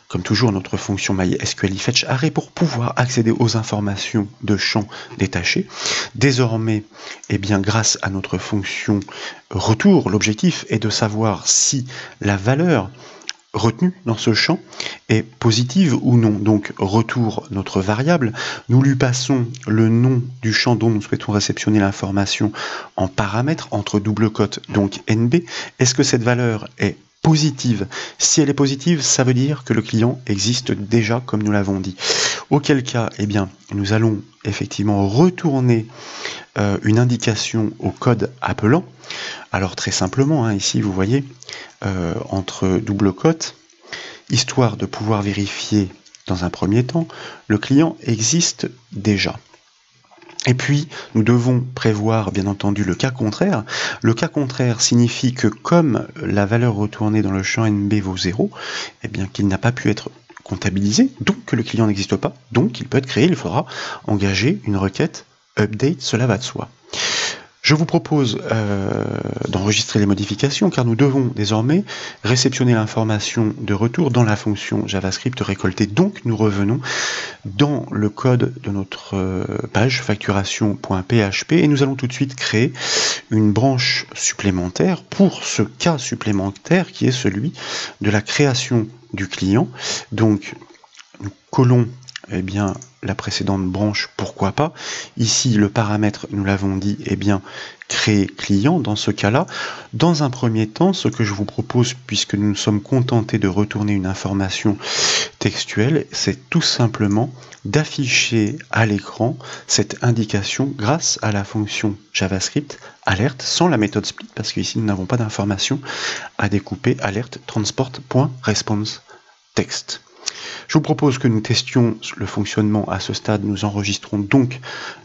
comme toujours notre fonction MySQLifetchArray pour pouvoir accéder aux informations de champs détachés. Désormais, eh bien, grâce à notre fonction retour, l'objectif est de savoir si la valeur retenue dans ce champ est positive ou non. Donc retour notre variable, nous lui passons le nom du champ dont nous souhaitons réceptionner l'information en paramètre entre double cote, donc NB. Est-ce que cette valeur est positive? Si elle est positive, ça veut dire que le client existe déjà, comme nous l'avons dit. Auquel cas, eh bien, nous allons effectivement retourner une indication au code appelant. Alors très simplement, ici vous voyez, entre double cote, histoire de pouvoir vérifier dans un premier temps, le client existe déjà. Et puis, nous devons prévoir, bien entendu, le cas contraire. Le cas contraire signifie que comme la valeur retournée dans le champ NB vaut 0, eh bien qu'il n'a pas pu être comptabilisé, donc que le client n'existe pas, donc il peut être créé, il faudra engager une requête update, cela va de soi. Je vous propose d'enregistrer les modifications car nous devons désormais réceptionner l'information de retour dans la fonction JavaScript récoltée. Donc nous revenons dans le code de notre page facturation.php et nous allons tout de suite créer une branche supplémentaire pour ce cas supplémentaire qui est celui de la création du client. Donc nous collons eh bien, la précédente branche, pourquoi pas. Ici, le paramètre, nous l'avons dit, eh bien, créer client dans ce cas-là. Dans un premier temps, ce que je vous propose, puisque nous nous sommes contentés de retourner une information textuelle, c'est tout simplement d'afficher à l'écran cette indication grâce à la fonction JavaScript alerte sans la méthode split, parce qu'ici, nous n'avons pas d'information à découper alerte transport.response text. Je vous propose que nous testions le fonctionnement à ce stade. Nous enregistrons donc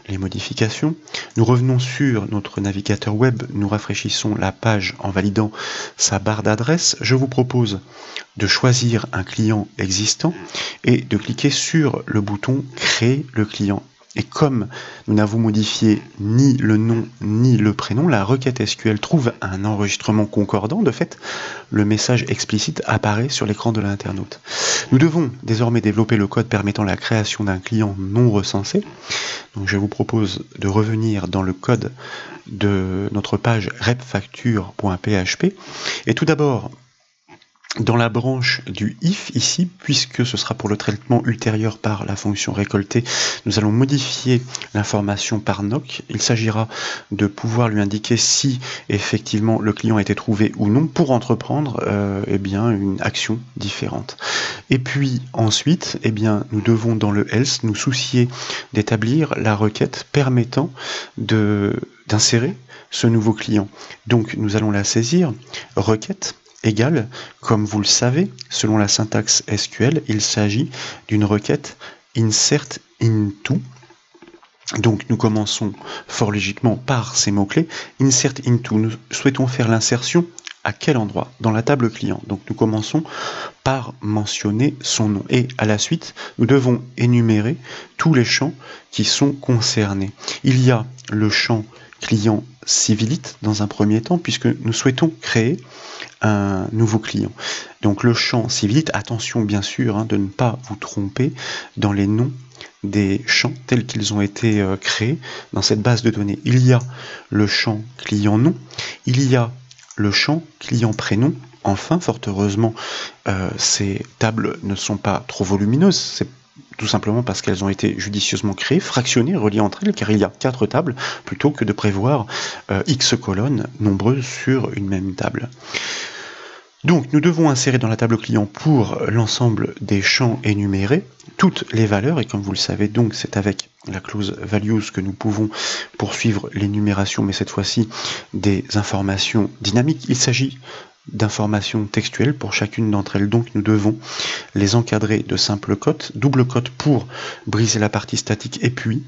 les modifications. Nous revenons sur notre navigateur web. Nous rafraîchissons la page en validant sa barre d'adresse. Je vous propose de choisir un client existant et de cliquer sur le bouton « Créer le client ». Et comme nous n'avons modifié ni le nom ni le prénom, la requête SQL trouve un enregistrement concordant. De fait, le message explicite apparaît sur l'écran de l'internaute. Nous devons désormais développer le code permettant la création d'un client non recensé. Donc je vous propose de revenir dans le code de notre page repfacture.php. Et tout d'abord, dans la branche du if ici, puisque ce sera pour le traitement ultérieur par la fonction récoltée, nous allons modifier l'information par NOC. Il s'agira de pouvoir lui indiquer si effectivement le client a été trouvé ou non pour entreprendre eh bien, une action différente. Et puis ensuite, eh bien, nous devons dans le else nous soucier d'établir la requête permettant d'insérer ce nouveau client. Donc nous allons la saisir, requête égale, comme vous le savez, selon la syntaxe SQL, il s'agit d'une requête insert into. Donc nous commençons fort logiquement par ces mots-clés. Insert into, nous souhaitons faire l'insertion À quel endroit? Dans la table client. Donc nous commençons par mentionner son nom. Et à la suite, nous devons énumérer tous les champs qui sont concernés. Il y a le champ client Civilite dans un premier temps, puisque nous souhaitons créer un nouveau client. Donc le champ Civilite, attention bien sûr de ne pas vous tromper dans les noms des champs tels qu'ils ont été créés dans cette base de données. Il y a le champ client nom, il y a le champ client prénom. Enfin, fort heureusement, ces tables ne sont pas trop volumineuses, c'est tout simplement parce qu'elles ont été judicieusement créées, fractionnées, reliées entre elles, car il y a 4 tables, plutôt que de prévoir X colonnes nombreuses sur une même table. Donc, nous devons insérer dans la table client pour l'ensemble des champs énumérés toutes les valeurs, et comme vous le savez, donc c'est avec la clause values que nous pouvons poursuivre l'énumération, mais cette fois-ci des informations dynamiques. Il s'agit d'informations textuelles pour chacune d'entre elles, donc nous devons les encadrer de simples cotes, double cote pour briser la partie statique, et puis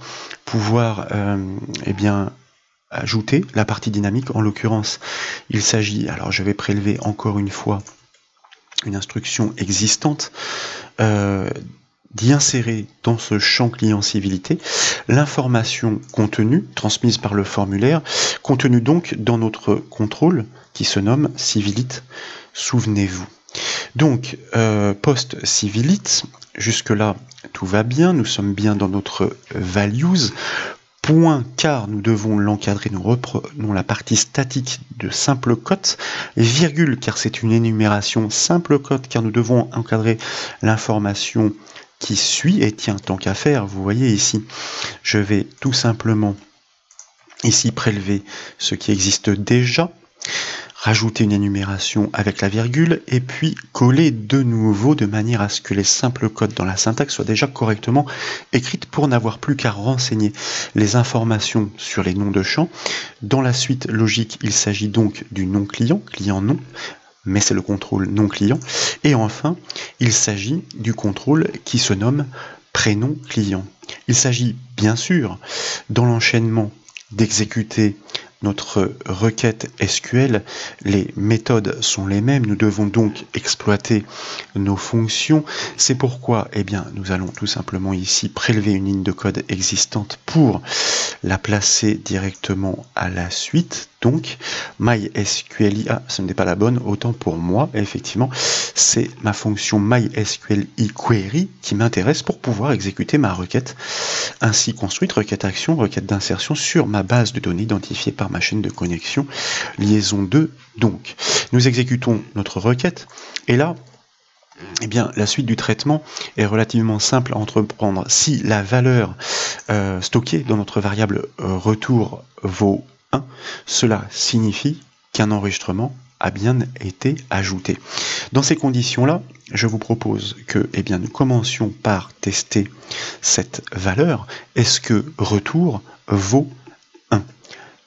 pouvoir ajouter la partie dynamique. En l'occurrence, il s'agit, alors je vais prélever encore une fois une instruction existante, d'y insérer dans ce champ client civilité l'information contenue, transmise par le formulaire, contenue donc dans notre contrôle qui se nomme civilite, souvenez-vous. Donc, post civilite, jusque-là tout va bien, nous sommes bien dans notre values. Point, car nous devons l'encadrer, nous reprenons la partie statique de simple cote, virgule, car c'est une énumération simple cote, car nous devons encadrer l'information qui suit, et tiens, tant qu'à faire, vous voyez ici, je vais tout simplement ici prélever ce qui existe déjà, rajouter une énumération avec la virgule, et puis coller de nouveau de manière à ce que les simples codes dans la syntaxe soient déjà correctement écrites pour n'avoir plus qu'à renseigner les informations sur les noms de champs. Dans la suite logique, il s'agit donc du nom client, client nom, mais c'est le contrôle non client. Et enfin, il s'agit du contrôle qui se nomme prénom client. Il s'agit bien sûr dans l'enchaînement d'exécuter notre requête SQL, les méthodes sont les mêmes, nous devons donc exploiter nos fonctions. C'est pourquoi nous allons tout simplement ici prélever une ligne de code existante pour la placer directement à la suite. Donc MySQLi, ce n'est pas la bonne, autant pour moi, effectivement, c'est ma fonction MySQLiQuery qui m'intéresse pour pouvoir exécuter ma requête ainsi construite, requête action, requête d'insertion sur ma base de données identifiée par ma chaîne de connexion, liaison 2. Donc, nous exécutons notre requête, et là, la suite du traitement est relativement simple à entreprendre. Si la valeur stockée dans notre variable retour vaut 1, cela signifie qu'un enregistrement a bien été ajouté. Dans ces conditions-là, je vous propose que nous commencions par tester cette valeur. Est-ce que retour vaut 1?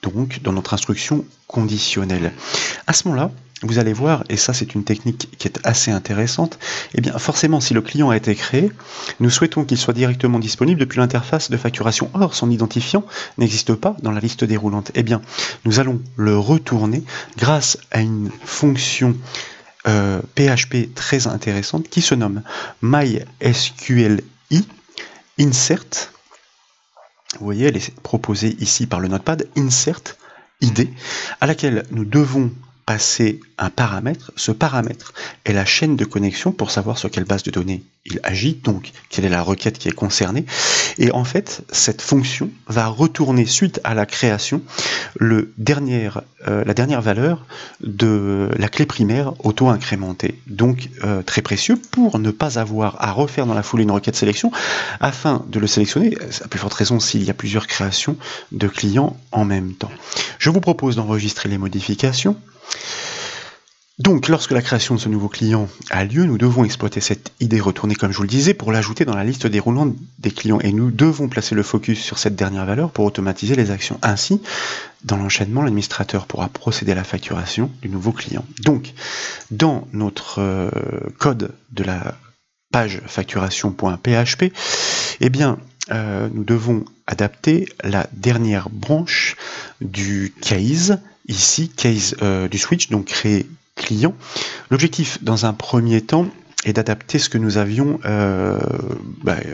Donc, dans notre instruction conditionnelle. À ce moment-là, vous allez voir, et ça c'est une technique qui est assez intéressante, forcément si le client a été créé, nous souhaitons qu'il soit directement disponible depuis l'interface de facturation. Or, son identifiant n'existe pas dans la liste déroulante. Nous allons le retourner grâce à une fonction PHP très intéressante qui se nomme MySQLi insert. Vous voyez, elle est proposée ici par le notepad, insert id, à laquelle nous devons passer un paramètre. Ce paramètre est la chaîne de connexion pour savoir sur quelle base de données il agit, donc quelle est la requête qui est concernée. Et en fait, cette fonction va retourner suite à la création la dernière valeur de la clé primaire auto-incrémentée. Donc très précieux pour ne pas avoir à refaire dans la foulée une requête sélection afin de le sélectionner, à plus forte raison s'il y a plusieurs créations de clients en même temps. Je vous propose d'enregistrer les modifications. Donc, lorsque la création de ce nouveau client a lieu, nous devons exploiter cette idée retournée, comme je vous le disais, pour l'ajouter dans la liste déroulante des clients. Et nous devons placer le focus sur cette dernière valeur pour automatiser les actions. Ainsi, dans l'enchaînement, l'administrateur pourra procéder à la facturation du nouveau client. Donc, dans notre code de la page facturation.php, nous devons adapter la dernière branche du case, ici, case du switch, donc créer client. L'objectif, dans un premier temps, est d'adapter ce que nous avions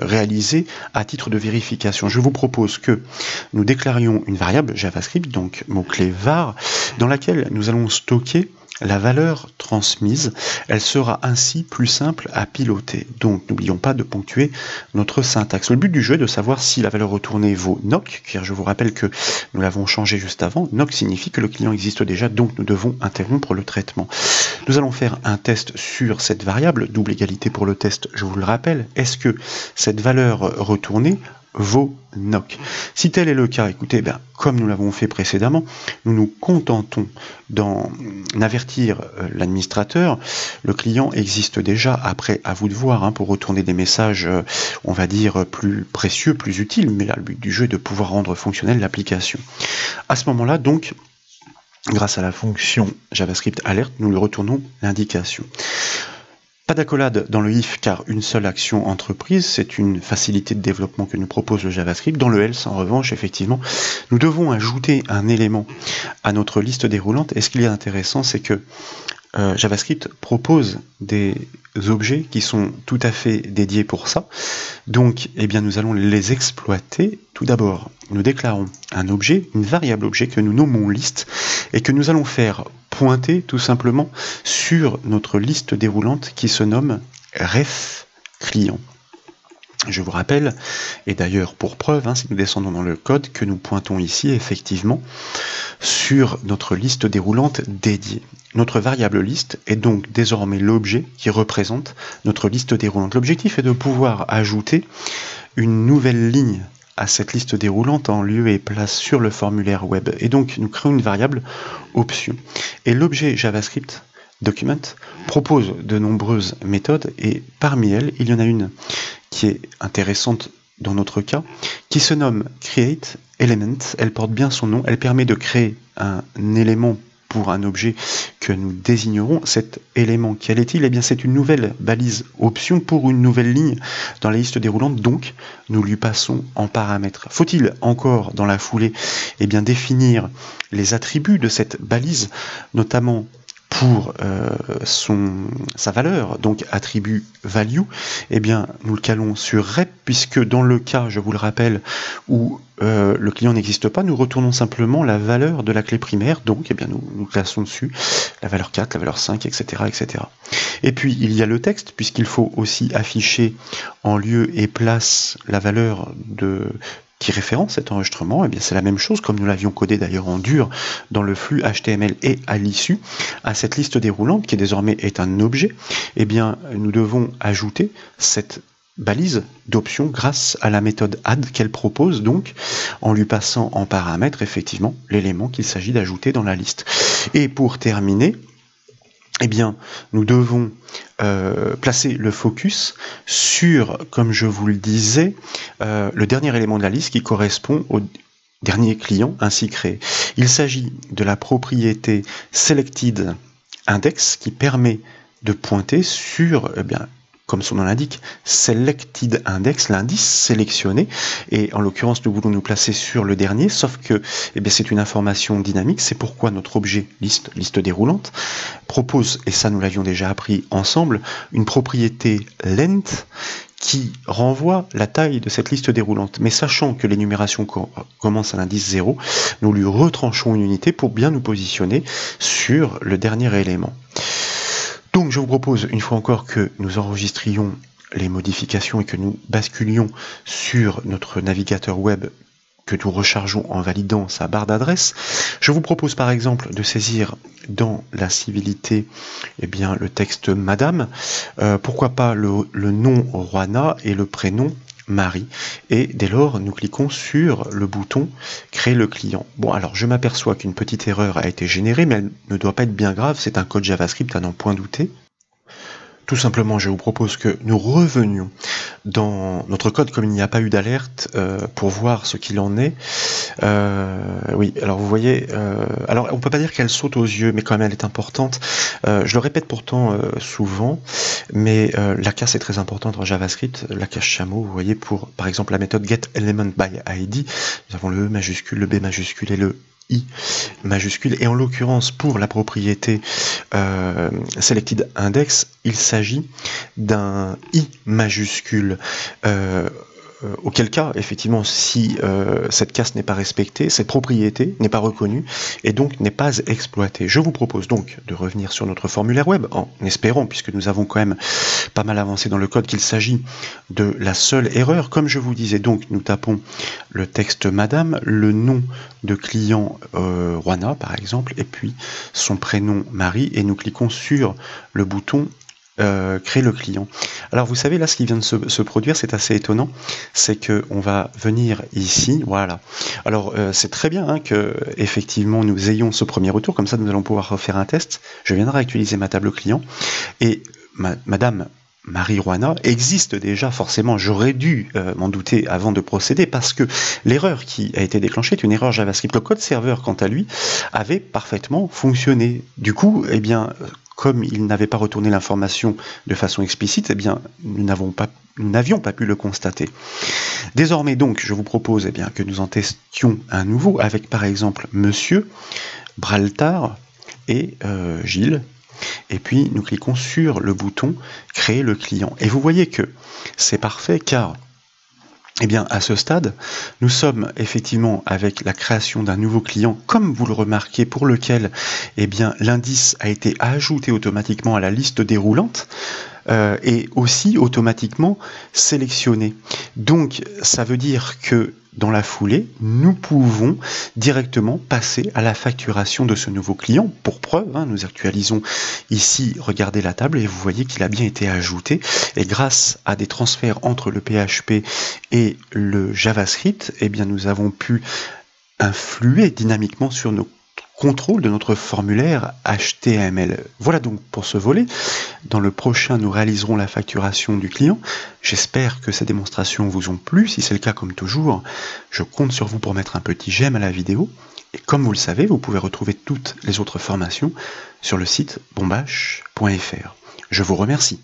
réalisé à titre de vérification. Je vous propose que nous déclarions une variable JavaScript, donc mot-clé var, dans laquelle nous allons stocker la valeur transmise. Elle sera ainsi plus simple à piloter. Donc n'oublions pas de ponctuer notre syntaxe. Le but du jeu est de savoir si la valeur retournée vaut NOC, car je vous rappelle que nous l'avons changé juste avant. NOC signifie que le client existe déjà, donc nous devons interrompre le traitement. Nous allons faire un test sur cette variable, double égalité pour le test, je vous le rappelle. Est-ce que cette valeur retournée vaut NOC? Si tel est le cas, écoutez, comme nous l'avons fait précédemment, nous nous contentons d'en avertir l'administrateur. Le client existe déjà. Après, à vous de voir, pour retourner des messages, on va dire, plus précieux, plus utiles. Mais là, le but du jeu est de pouvoir rendre fonctionnelle l'application. À ce moment-là, donc, grâce à la fonction JavaScript alert, nous lui retournons l'indication. Pas d'accolade dans le if car une seule action entreprise, c'est une facilité de développement que nous propose le JavaScript. Dans le else, en revanche, effectivement, nous devons ajouter un élément à notre liste déroulante. Et ce qu'il y a d'intéressant, c'est que JavaScript propose des objets qui sont tout à fait dédiés pour ça. Donc, nous allons les exploiter. Tout d'abord, nous déclarons un objet, une variable objet que nous nommons liste et que nous allons faire pointer tout simplement sur notre liste déroulante qui se nomme ref client. Je vous rappelle, et d'ailleurs pour preuve, si nous descendons dans le code, que nous pointons ici effectivement sur notre liste déroulante dédiée. Notre variable liste est donc désormais l'objet qui représente notre liste déroulante. L'objectif est de pouvoir ajouter une nouvelle ligne à cette liste déroulante en lieu et place sur le formulaire web. Et donc nous créons une variable option. Et l'objet JavaScript document propose de nombreuses méthodes et parmi elles, il y en a une qui est intéressante dans notre cas, qui se nomme create element. Elle porte bien son nom, elle permet de créer un élément pour un objet que nous désignerons. Cet élément, quel est-il? C'est une nouvelle balise option pour une nouvelle ligne dans la liste déroulante, donc nous lui passons en paramètre. Faut-il encore dans la foulée définir les attributs de cette balise, notamment pour sa valeur, donc attribut value, nous le calons sur rep, puisque dans le cas, je vous le rappelle, où le client n'existe pas, nous retournons simplement la valeur de la clé primaire, donc nous classons dessus la valeur 4, la valeur 5, etc., etc. Et puis il y a le texte, puisqu'il faut aussi afficher en lieu et place la valeur qui référence cet enregistrement. C'est la même chose, comme nous l'avions codé d'ailleurs en dur dans le flux HTML et à l'issue, à cette liste déroulante qui désormais est un objet, nous devons ajouter cette balise d'option grâce à la méthode add qu'elle propose, donc en lui passant en paramètre effectivement l'élément qu'il s'agit d'ajouter dans la liste. Et pour terminer, nous devons placer le focus sur, comme je vous le disais, le dernier élément de la liste qui correspond au dernier client ainsi créé. Il s'agit de la propriété selected index qui permet de pointer sur, comme son nom l'indique, selected index, l'indice sélectionné, et en l'occurrence nous voulons nous placer sur le dernier, sauf que c'est une information dynamique, c'est pourquoi notre objet liste déroulante propose, et ça nous l'avions déjà appris ensemble, une propriété length qui renvoie la taille de cette liste déroulante. Mais sachant que l'énumération commence à l'indice 0, nous lui retranchons une unité pour bien nous positionner sur le dernier élément. Donc je vous propose une fois encore que nous enregistrions les modifications et que nous basculions sur notre navigateur web que nous rechargeons en validant sa barre d'adresse. Je vous propose par exemple de saisir dans la civilité le texte Madame, pourquoi pas le nom Juana et le prénom Marie, et dès lors nous cliquons sur le bouton créer le client. Bon, alors je m'aperçois qu'une petite erreur a été générée, mais elle ne doit pas être bien grave, c'est un code JavaScript à n'en point douter. Tout simplement, je vous propose que nous revenions dans notre code comme il n'y a pas eu d'alerte pour voir ce qu'il en est. Oui, alors vous voyez, alors on peut pas dire qu'elle saute aux yeux, mais quand même elle est importante. Je le répète pourtant souvent, mais la casse est très importante en JavaScript, la cache chameau, vous voyez, pour par exemple la méthode getElementById, nous avons le E majuscule, le B majuscule et le I majuscule, et en l'occurrence pour la propriété selected index, il s'agit d'un I majuscule, auquel cas, effectivement, si cette caste n'est pas respectée, cette propriété n'est pas reconnue et donc n'est pas exploitée. Je vous propose donc de revenir sur notre formulaire web, en espérant, puisque nous avons quand même pas mal avancé dans le code, qu'il s'agit de la seule erreur. Comme je vous disais, donc, nous tapons le texte Madame, le nom de client Juana, par exemple, et puis son prénom Marie, et nous cliquons sur le bouton créer le client. Alors vous savez, là ce qui vient de se produire, c'est assez étonnant, c'est que on va venir ici, voilà. Alors c'est très bien hein, que effectivement nous ayons ce premier retour, comme ça nous allons pouvoir refaire un test. Je viens de réactualiser ma table client et Madame Marie Juana existe déjà, forcément, j'aurais dû m'en douter avant de procéder, parce que l'erreur qui a été déclenchée est une erreur JavaScript. Le code serveur, quant à lui, avait parfaitement fonctionné. Du coup, eh bien, comme il n'avait pas retourné l'information de façon explicite, eh bien, nous n'avions pas pu le constater. Désormais, donc, je vous propose eh bien, que nous en testions un nouveau avec, par exemple, Monsieur, Braltar et Gilles. Et puis, nous cliquons sur le bouton « Créer le client ». Et vous voyez que c'est parfait, car eh bien, à ce stade, nous sommes effectivement avec la création d'un nouveau client, comme vous le remarquez, pour lequel eh bien, l'indice a été ajouté automatiquement à la liste déroulante et aussi automatiquement sélectionné. Donc, ça veut dire que dans la foulée, nous pouvons directement passer à la facturation de ce nouveau client. Pour preuve, hein, nous actualisons ici, regardez la table, et vous voyez qu'il a bien été ajouté. Et grâce à des transferts entre le PHP et le JavaScript, eh bien, nous avons pu influer dynamiquement sur nos contrôle de notre formulaire HTML. Voilà donc pour ce volet. Dans le prochain, nous réaliserons la facturation du client. J'espère que ces démonstrations vous ont plu. Si c'est le cas, comme toujours, je compte sur vous pour mettre un petit j'aime à la vidéo. Et comme vous le savez, vous pouvez retrouver toutes les autres formations sur le site bombash.fr. Je vous remercie.